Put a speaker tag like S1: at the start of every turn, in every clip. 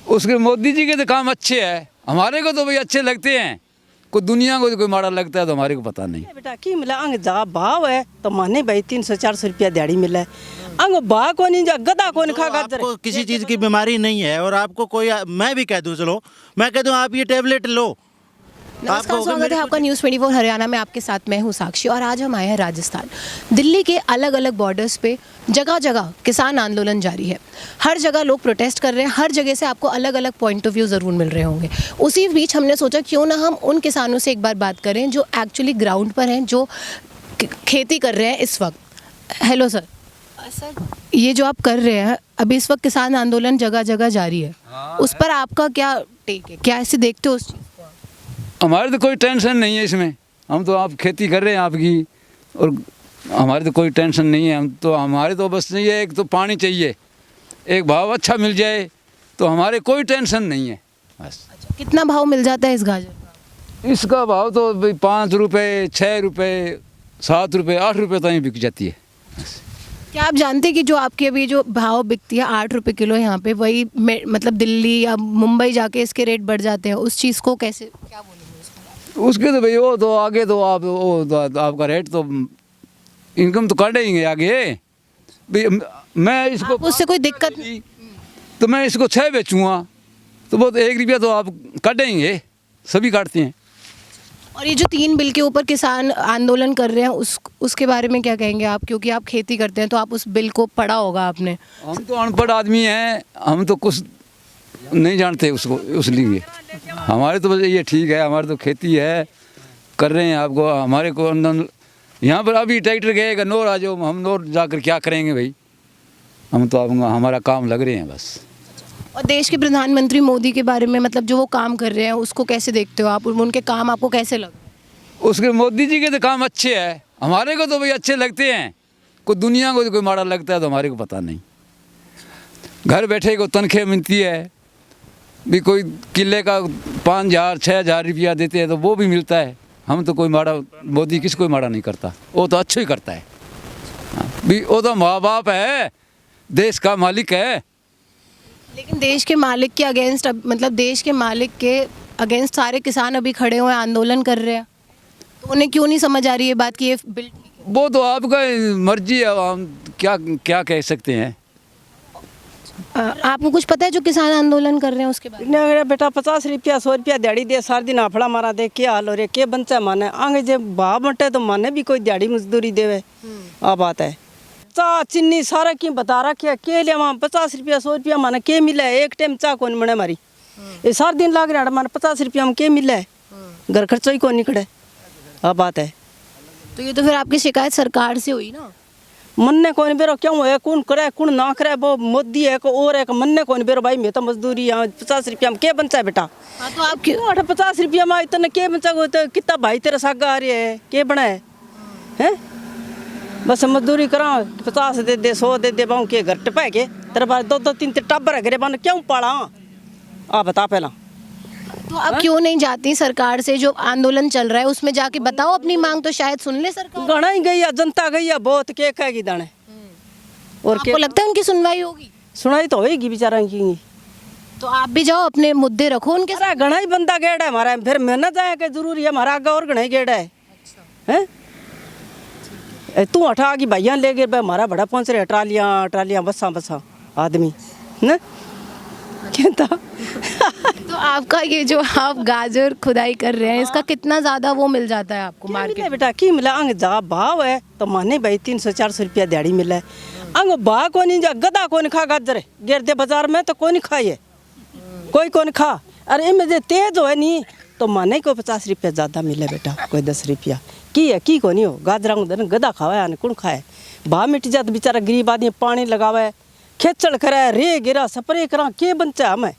S1: उसके मोदी जी के तो काम अच्छे हैं, हमारे को तो भाई अच्छे लगते हैं। कोई दुनिया को कोई माड़ा लगता है तो हमारे को पता नहीं।
S2: बेटा की मिला अंग जा भाव है तो माने भाई 300-400 रुपया दिहाड़ी मिले। अंग भा को नहीं जा गदा को नहीं खा गाजर।
S3: आपको किसी चीज़ की बीमारी नहीं है और आपको कोई, मैं भी कह दूं, चलो मैं कह दूं आप ये टेबलेट लो।
S4: नमस्कार, स्वागत है आपका न्यूज़ 24 हरियाणा में। आपके साथ मैं हूँ साक्षी और आज हम आए हैं राजस्थान। दिल्ली के अलग अलग बॉर्डर्स पे जगह जगह किसान आंदोलन जारी है। हर जगह लोग प्रोटेस्ट कर रहे हैं, हर जगह से आपको अलग अलग पॉइंट ऑफ व्यू ज़रूर मिल रहे होंगे। उसी बीच हमने सोचा क्यों ना हम उन किसानों से एक बार बात करें जो एक्चुअली ग्राउंड पर हैं, जो खेती कर रहे हैं इस वक्त। Hello sir. सर, ये जो आप कर रहे हैं अभी इस वक्त किसान आंदोलन जगह जगह जारी है, उस पर आपका क्या टेक है, क्या ऐसे देखते हो उस चीज़?
S1: हमारे तो कोई टेंशन नहीं है इसमें, हम तो आप खेती कर रहे हैं आपकी, और हमारे तो कोई टेंशन नहीं है। हम तो हमारे तो बस ये एक तो पानी चाहिए, एक भाव अच्छा मिल जाए तो हमारे कोई टेंशन नहीं है बस।
S4: अच्छा, कितना भाव मिल जाता है इस गाजर का?
S1: इसका भाव तो भाई 5 रुपये, 6 रुपये, 7 रुपये, 8 रुपये तक बिक जाती है।
S4: क्या आप जानते हैं कि जो आपके अभी जो भाव बिकती है 8 रुपये किलो यहाँ पे, वही मतलब दिल्ली या मुंबई जाके इसके रेट बढ़ जाते हैं? उस चीज़ को कैसे क्या बोलेंगे
S1: उसके तो भाई वो तो आगे तो आप वो तो आपका रेट तो इनकम तो काटेंगे आगे भाई। मैं इसको
S4: उससे कोई दिक्कत नहीं,
S1: तो मैं इसको 6 बेचूँगा तो वो 1 रुपया तो आप काटेंगे, सभी काटते हैं।
S4: और ये जो 3 बिल के ऊपर किसान आंदोलन कर रहे हैं उसके बारे में क्या कहेंगे आप? क्योंकि आप खेती करते हैं तो आप उस बिल को पढ़ा होगा आपने।
S1: हम तो अनपढ़ आदमी हैं, हम तो कुछ नहीं जानते उसको, इसलिए हमारे तो बस ये ठीक है, हमारे तो खेती है कर रहे हैं। आपको हमारे को यहाँ पर अभी ट्रैक्टर गएगा नोर आ जाओ, हम नोर जाकर क्या करेंगे भाई? हम तो हमारा काम लग रहे हैं बस।
S4: और देश के प्रधानमंत्री मोदी के बारे में, मतलब जो वो काम कर रहे हैं उसको कैसे देखते हो आप? उनके काम आपको कैसे लगे?
S1: उसके मोदी जी के तो काम अच्छे हैं, हमारे को तो भाई अच्छे लगते हैं। कोई दुनिया को कोई माड़ा लगता है तो हमारे को पता नहीं। घर बैठे को तनख्वाह मिलती है भी, कोई किले का 5,000-6,000 रुपया देते हैं तो वो भी मिलता है। हम तो कोई माड़ा, मोदी किसको माड़ा नहीं करता, वो तो अच्छा ही करता है। भी वो तो माँ बाप है, देश का मालिक है।
S4: लेकिन देश के मालिक के अगेंस्ट, मतलब देश के मालिक के अगेंस्ट सारे किसान अभी खड़े हुए आंदोलन कर रहे हैं, तो उन्हें क्यों नहीं समझ आ रही है बात कि ये बिल?
S1: वो तो आपका मर्जी है, हम क्या क्या कह सकते हैं।
S4: आपको कुछ पता है जो किसान आंदोलन कर रहे हैं उसके बारे में?
S2: अगर बेटा 50 रुपया 100 रुपया दिहाड़ी दे, सार दिन आफड़ा मारा दे, क्या हाल हो रहे, के बंचा माने आगे जब भाव बंटे तो माने भी कोई दिहाड़ी मजदूरी देवे। आ बात है चा चीनी सारा की बता रखिया के लिए वहाँ 50 रुपया 100 रुपया माने के मिले? एक टाइम चा कौन बने हमारी, ये सार दिन लाग रहा माने 50 रुपया में के मिले? घर खर्चा ही कौन निकले। आ बात है।
S4: तो ये तो फिर आपकी शिकायत सरकार से हुई ना?
S2: मन्ने कौन बेरो क्यों है, कौन करे कौन ना करे, वो मोदी है को और है, मन्ने कौन बेरो भाई मैं तो मजदूरी यहाँ 50 रुपया में के बंचा है बेटा?
S4: हाँ, तो आप क्यों
S2: 50 रुपया में इतना के बंचा को, तो कितना भाई तेरा सागा आ रही है के बना है? बस मजदूरी करा 50 दे दे 100 दे दे बाहू के घर टपा के तेरे पास 2-2 3 टब्बर है घरे बन क्यों पाला? आ बता पहला।
S4: तो आप क्यों नहीं जाती सरकार से? जो आंदोलन चल रहा है उसमें जाके बताओ अपनी मांग, तो शायद सुन ले सरकार।
S2: गणा ही गई है, जनता गई है बहुत, के कहेगी दाने? और
S4: आपको लगता है उनकी सुनवाई होगी?
S2: सुनाई तो होगी बेचारा की।
S4: तो आप भी जाओ, अपने मुद्दे रखो उनके साथ।
S2: घना ही बंदा गेड़ा है हमारा, फिर मेहनत जाए के जरूरी है हमारा आगे और घना ही गेड़ा है। तू हटा की भैया ले गए हमारा बड़ा पहुँच रहे, ट्रालियाँ बसा आदमी न कहता।
S4: तो आपका ये जो आप गाजर खुदाई कर रहे हैं इसका कितना ज्यादा वो मिल जाता है आपको मार्केट?
S2: बेटा की मिला अंग जा भाव है तो माने भाई 300-400 रुपया दिहाड़ी मिले। अंग भाव को नहीं जा गदा कौन खा गाजर गेर दे बाजार में तो कौन खाए, कोई कौन खा। अरे इनमें जो तेज हो नहीं तो माने को 50 रुपया ज़्यादा मिले बेटा, कोई 10 रुपया की है की को नहीं हो। गाजरा गदा खावा है कौन खाए? भाव मिट जाए तो बेचारा गरीब आदमी पानी लगावे, खेचड़ करे, रे गिरा स्प्रे करा, के बंचा हमें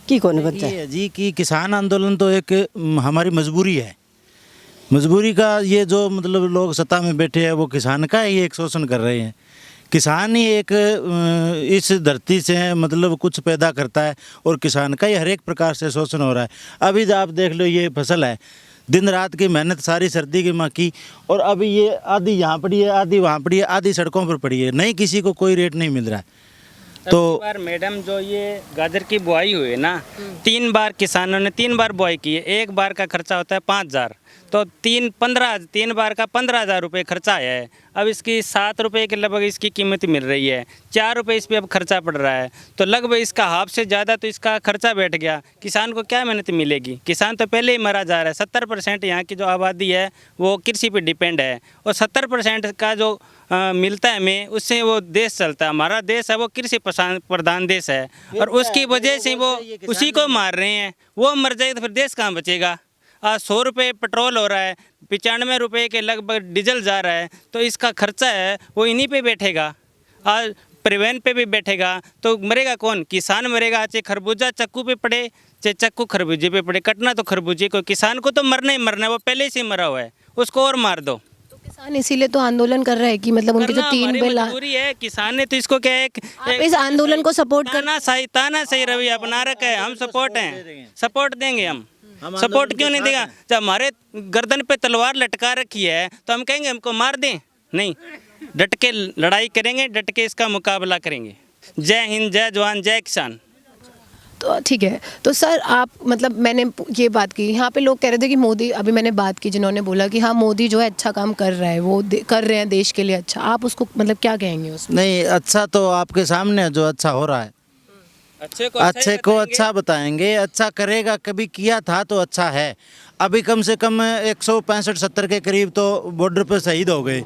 S2: की कौन बंचा है
S3: जी? कि किसान आंदोलन तो एक हमारी मजबूरी है। मजबूरी का ये जो मतलब लोग सत्ता में बैठे हैं वो किसान का ही एक शोषण कर रहे हैं। किसान ही एक इस धरती से मतलब कुछ पैदा करता है और किसान का ही हर एक प्रकार से शोषण हो रहा है। अभी आप देख लो ये फसल है, दिन रात की मेहनत सारी सर्दी की माँ की, और अभी ये आधी यहाँ पड़ी है, आधी वहाँ पड़ी है, आधी सड़कों पर पड़ी है, नहीं किसी को कोई रेट नहीं मिल रहा है। तो
S5: बार मैडम जो ये गाजर की बुआई हुई है ना, 3 बार किसानों ने 3 बार बुआई की है। एक बार का खर्चा होता है 5,000, तो 3 बार का 15,000 रुपये खर्चा आया है। अब इसकी 7 रुपये के लगभग इसकी कीमत मिल रही है, 4 रुपये इस पर अब खर्चा पड़ रहा है, तो लगभग इसका हाफ से ज़्यादा तो इसका खर्चा बैठ गया। किसान को क्या मेहनत मिलेगी? किसान तो पहले ही मरा जा रहा है। 70% यहाँ की जो आबादी है वो कृषि पर डिपेंड है, और 70% का जो मिलता है हमें, उससे वो देश चलता है। हमारा देश है वो कृषि प्रधान देश है, और उसकी वजह से वो उसी को मार रहे हैं। वो मर जाएगा तो फिर देश कहाँ बचेगा? आज 100 रुपये पेट्रोल हो रहा है, 95 रुपये के लगभग डीजल जा रहा है, तो इसका खर्चा है वो इन्हीं पे बैठेगा। आज परिवहन पे भी बैठेगा, तो मरेगा कौन? किसान मरेगा। चाहे खरबूजा चक्कू पे पड़े, चाहे चक्कू खरबूजे पे पड़े, कटना तो खरबूजे को। किसान को तो मरना ही मरना है, वो पहले से मरा हुआ है, उसको और मार दो।
S4: किसान इसीलिए तो आंदोलन कर रहा है कि मतलब उनके जो 3 बिल
S5: मजबूरी है। किसान ने तो इसको क्या है,
S4: आप इस आंदोलन को सपोर्ट कर
S5: तानाशाही रवैया अपना रखा है। हम सपोर्ट हैं, सपोर्ट देंगे हम सपोर्ट क्यों नहीं देगा? जब हमारे गर्दन पे तलवार लटका रखी है तो हम कहेंगे हमको मार दें? नहीं, डट के लड़ाई करेंगे, डट के इसका मुकाबला करेंगे। जय हिंद, जय जवान, जय किसान।
S4: तो ठीक है। तो सर आप मतलब मैंने ये बात की, यहाँ पे लोग कह रहे थे कि मोदी, अभी मैंने बात की जिन्होंने बोला कि हाँ मोदी जो है अच्छा काम कर रहा है, वो कर रहे हैं देश के लिए अच्छा, आप उसको मतलब क्या कहेंगे उसमें?
S3: नहीं, अच्छा तो आपके सामने है जो अच्छा हो रहा है। अच्छे को अच्छा बताएंगे, अच्छा करेगा। कभी किया था तो अच्छा है। अभी कम से कम 165-70 के करीब तो बॉर्डर पर शहीद हो गए।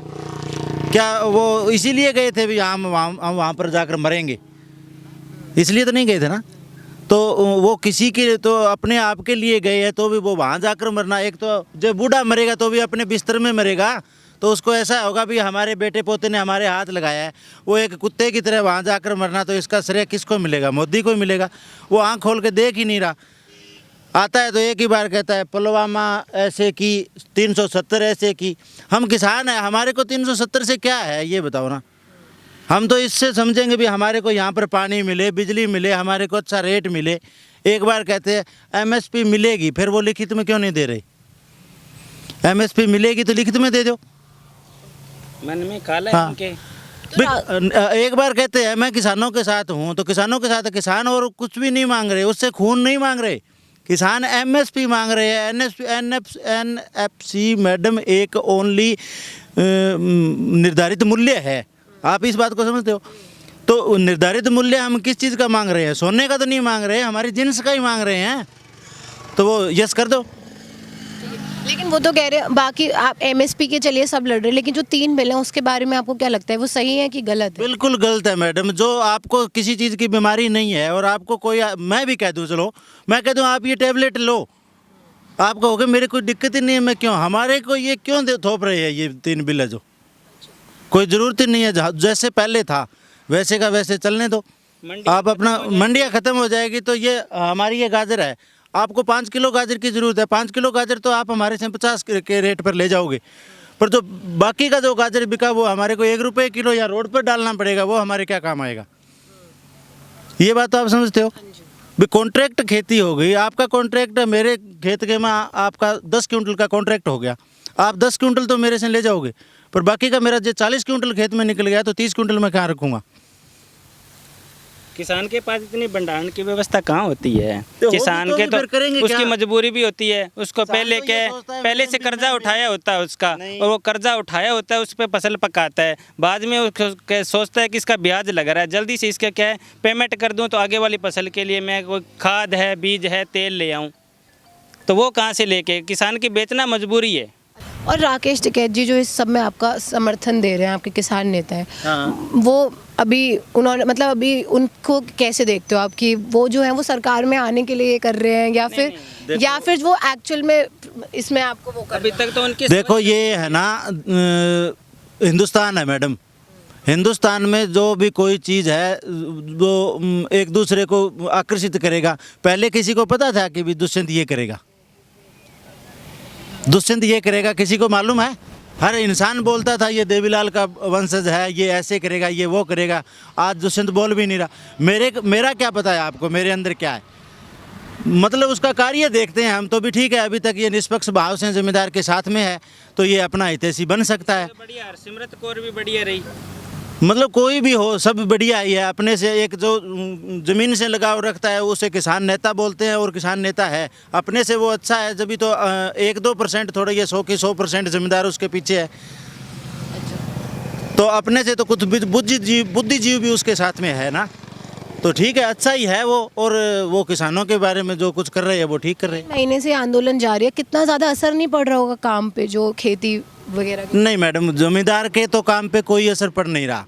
S3: क्या वो इसीलिए गए थे भी हम वहाँ पर जाकर मरेंगे? इसलिए तो नहीं गए थे ना। तो वो किसी के तो अपने आप के लिए गए हैं, तो भी वो वहाँ जाकर मरना। एक तो जब बूढ़ा मरेगा तो भी अपने बिस्तर में मरेगा, तो उसको ऐसा होगा भी हमारे बेटे पोते ने हमारे हाथ लगाया है। वो एक कुत्ते की तरह वहाँ जाकर मरना, तो इसका श्रेय किसको मिलेगा? मोदी को मिलेगा। वो आँख खोल के देख ही नहीं रहा। आता है तो एक ही बार कहता है पुलवामा ऐसे की, 370 ऐसे की। हम किसान हैं, हमारे को 370 से क्या है ये बताओ ना। हम तो इससे समझेंगे भी हमारे को यहाँ पर पानी मिले, बिजली मिले, हमारे को अच्छा रेट मिले। एक बार कहते हैं MSP मिलेगी, फिर वो लिखित में क्यों नहीं दे रही? MSP मिलेगी तो लिखित में दे दो।
S5: मन में काला
S3: हाँ।
S5: उनके।
S3: एक बार कहते हैं मैं किसानों के साथ हूँ, तो किसानों के साथ किसान और कुछ भी नहीं मांग रहे, उससे खून नहीं मांग रहे। किसान MSP मांग रहे हैं। NFC मैडम एक ओनली निर्धारित मूल्य है। आप इस बात को समझते हो? तो निर्धारित मूल्य हम किस चीज़ का मांग रहे हैं? सोने का तो नहीं मांग रहे हैं, हमारी जिन्स का ही मांग रहे हैं। तो वो यस कर दो।
S4: लेकिन वो तो कह रहे हैं बाकी आप MSP के चलिए सब लड़ रहे हैं, लेकिन जो 3 बिल हैं उसके बारे में आपको क्या लगता है, वो सही है कि गलत है?
S3: बिल्कुल गलत है मैडम। जो आपको किसी चीज़ की बीमारी नहीं है और आपको कोई, मैं भी कह दूँ, चलो मैं कह दूँ आप ये टेबलेट लो, आप कहोगे मेरे कोई दिक्कत ही नहीं है, मैं क्यों, हमारे को ये क्यों थोप रहे हैं? ये 3 बिल है जो कोई ज़रूरत ही नहीं है। जैसे पहले था वैसे का वैसे चलने दो। आप अपना मंडियाँ ख़त्म हो जाएगी तो ये हमारी ये गाजर है, आपको 5 किलो गाजर की ज़रूरत है, 5 किलो गाजर तो आप हमारे से 50 के रेट पर ले जाओगे, पर जो बाकी का जो गाजर बिका वो हमारे को 1 रुपये किलो या रोड पर डालना पड़ेगा, वो हमारे क्या काम आएगा? ये बात तो आप समझते हो भी। कॉन्ट्रैक्ट खेती हो गई, आपका कॉन्ट्रैक्ट मेरे खेत के में आपका 10 क्विंटल का कॉन्ट्रैक्ट हो गया, आप 10 क्विंटल तो मेरे से ले जाओगे, पर बाकी का मेरा जो 40 क्विंटल खेत में निकल गया तो 30 क्विंटल मैं कहाँ रखूँगा?
S5: किसान के पास इतनी भंडारण की व्यवस्था कहाँ होती है?
S3: तो
S5: किसान के तो
S3: फिर करेंगे
S5: उसकी
S3: क्या?
S5: मजबूरी भी होती है, उसको पहले
S3: तो ये
S5: क्या
S3: सोचता है
S5: पहले
S3: मैडम
S5: से
S3: भी
S5: कर्जा
S3: मैं
S5: उठाया होता है उसका,
S3: नहीं।
S5: और वो कर्जा उठाया होता है, उस पर फसल पकाता है, बाद में उसको सोचता है कि इसका ब्याज लग रहा है, जल्दी से इसका क्या है पेमेंट कर दूँ तो आगे वाली फसल के लिए मैं कोई खाद है, बीज है, तेल ले आऊँ, तो वो कहाँ से लेके? किसान की बेचना मजबूरी है।
S4: और राकेश टिकैत जी जो इस सब में आपका समर्थन दे रहे हैं, आपके किसान नेता हैं,
S3: हाँ।
S4: वो अभी उन्होंने मतलब अभी उनको कैसे देखते हो आप कि वो जो है वो सरकार में आने के लिए ये कर रहे हैं, या फिर वो एक्चुअल में इसमें आपको वो कर
S5: अभी तक तो उनकी
S3: देखो ये है ना, हिंदुस्तान है मैडम। हिंदुस्तान में जो भी कोई चीज़ है वो एक दूसरे को आकर्षित करेगा। पहले किसी को पता था कि भी दुष्यंत ये करेगा, दुष्यंत ये करेगा, किसी को मालूम है? हर इंसान बोलता था ये देवीलाल का वंशज है, ये ऐसे करेगा, ये वो करेगा। आज दुष्यंत बोल भी नहीं रहा। मेरा क्या पता है आपको मेरे अंदर क्या है? मतलब उसका कार्य देखते हैं हम तो भी ठीक है। अभी तक ये निष्पक्ष भाव से जिम्मेदार के साथ में है तो ये अपना हितैषी बन सकता है।
S5: बढ़िया, सिमरत कौर भी बढ़िया रही।
S3: मतलब कोई भी हो सब बढ़िया ही है। अपने से एक जो ज़मीन से लगाव रखता है उसे किसान नेता बोलते हैं, और किसान नेता है अपने से वो अच्छा है। जब भी तो 1-2% थोड़ा ये 100 की 100% जिम्मेदार उसके पीछे है। तो अपने से तो कुछ बुद्धिजीव भी उसके साथ में है ना, तो ठीक है, अच्छा ही है वो। और वो किसानों के बारे में जो कुछ कर रहे हैं वो ठीक कर रहे हैं।
S4: महीने से आंदोलन जारी है, कितना ज़्यादा असर नहीं पड़ रहा होगा काम पे, जो खेती वगैरह की?
S3: नहीं मैडम, जमींदार के तो काम पे कोई असर पड़ नहीं रहा।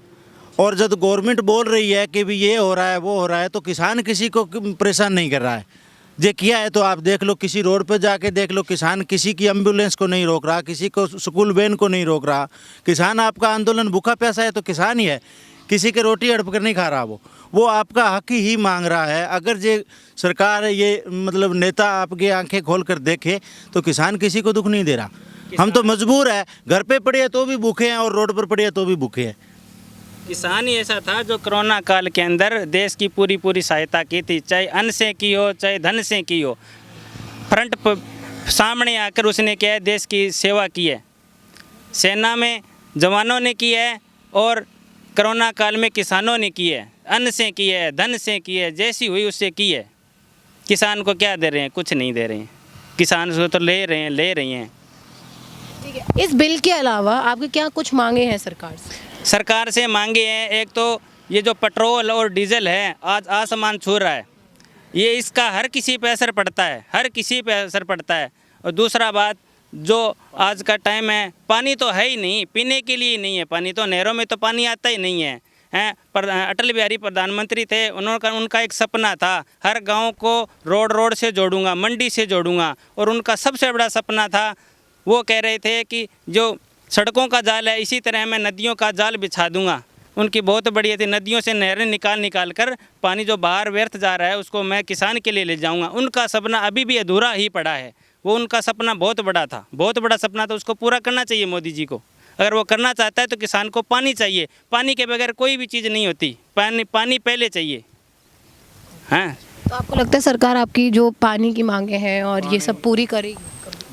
S3: और जब गवर्नमेंट बोल रही है कि भी ये हो रहा है वो हो रहा है, तो किसान किसी को परेशान नहीं कर रहा है। ये किया है तो आप देख लो, किसी रोड पे जाके देख लो, किसान किसी की एम्बुलेंस को नहीं रोक रहा, किसी को स्कूल वैन को नहीं रोक रहा। किसान आपका आंदोलन भूखा प्यासा है तो किसान ही है, किसी के रोटी हड़प कर नहीं खा रहा। वो आपका हक ही मांग रहा है। अगर ये सरकार, ये मतलब नेता आपकी आंखें खोल कर देखे तो किसान किसी को दुख नहीं दे रहा। हम तो मजबूर है, घर पे पड़े हैं तो भी भूखे हैं और रोड पर पड़े हैं तो भी भूखे हैं।
S5: किसान ही ऐसा था जो कोरोना काल के अंदर देश की पूरी सहायता की थी, चाहे अन्न से की हो चाहे धन से की हो। फ्रंट पर सामने आकर उसने क्या है, देश की सेवा की है। सेना में जवानों ने की है और कोरोना काल में किसानों ने की है। अन्न से की है, धन से की है, जैसी हुई उससे की है। किसान को क्या दे रहे हैं? कुछ नहीं दे रहे हैं। किसान से तो ले रही हैं।
S4: ठीक है, इस बिल के अलावा आपके क्या कुछ मांगे हैं सरकार से?
S5: सरकार से मांगे हैं, एक तो ये जो पेट्रोल और डीजल है आज आसमान छू रहा है, ये इसका हर किसी पे असर पड़ता है, हर किसी पे असर पड़ता है। और दूसरा बात, जो आज का टाइम है, पानी तो है ही नहीं, पीने के लिए नहीं है पानी, तो नहरों में तो पानी आता ही नहीं है। पर अटल बिहारी प्रधानमंत्री थे, उनका एक सपना था, हर गांव को रोड से जोड़ूंगा, मंडी से जोड़ूंगा। और उनका सबसे बड़ा सपना था, वो कह रहे थे कि जो सड़कों का जाल है, इसी तरह मैं नदियों का जाल बिछा दूंगा। उनकी बहुत बढ़िया थी, नदियों से नहरें निकाल कर पानी जो बाहर व्यर्थ जा रहा है उसको मैं किसान के लिए ले जाऊंगा। उनका सपना अभी भी अधूरा ही पड़ा है। वो उनका सपना बहुत बड़ा था, बहुत बड़ा सपना था, उसको पूरा करना चाहिए मोदी जी को। अगर वो करना चाहता है तो किसान को पानी चाहिए, पानी के बगैर कोई भी चीज़ नहीं होती, पानी पहले चाहिए। हाँ,
S4: तो आपको लगता है सरकार आपकी जो पानी की मांगे हैं और ये सब पूरी करेगी?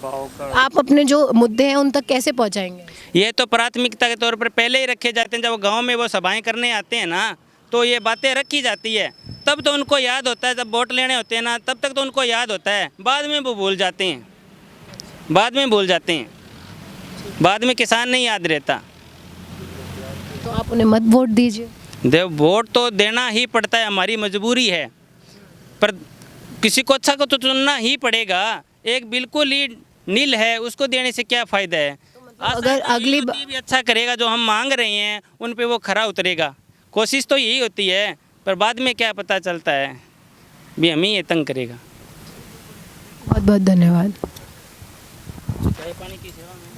S4: आप अपने जो मुद्दे हैं उन तक कैसे पहुंचाएंगे?
S5: ये तो प्राथमिकता के तौर पर पहले ही रखे जाते हैं। जब गांव में वो सभाएं करने आते हैं ना, तो ये बातें रखी जाती है, तब तो उनको याद होता है। जब वोट लेने होते हैं ना, तब तक तो उनको याद होता है, बाद में वो भूल जाते हैं, बाद में किसान नहीं याद रहता।
S4: तो आप उन्हें मत वोट दीजिए।
S5: वोट तो देना ही पड़ता है, हमारी मजबूरी है, पर किसी को अच्छा को तो चुनना ही पड़ेगा। एक बिल्कुल ही नील है, उसको देने से क्या फ़ायदा है?
S4: अगर अगली
S5: भी अच्छा करेगा, जो हम मांग रहे हैं उन पे वो खरा उतरेगा। कोशिश तो यही होती है, पर बाद में क्या पता चलता है, भी हम ही ये तंग करेगा।
S4: बहुत बहुत धन्यवाद।
S5: चाय पानी की सेवा में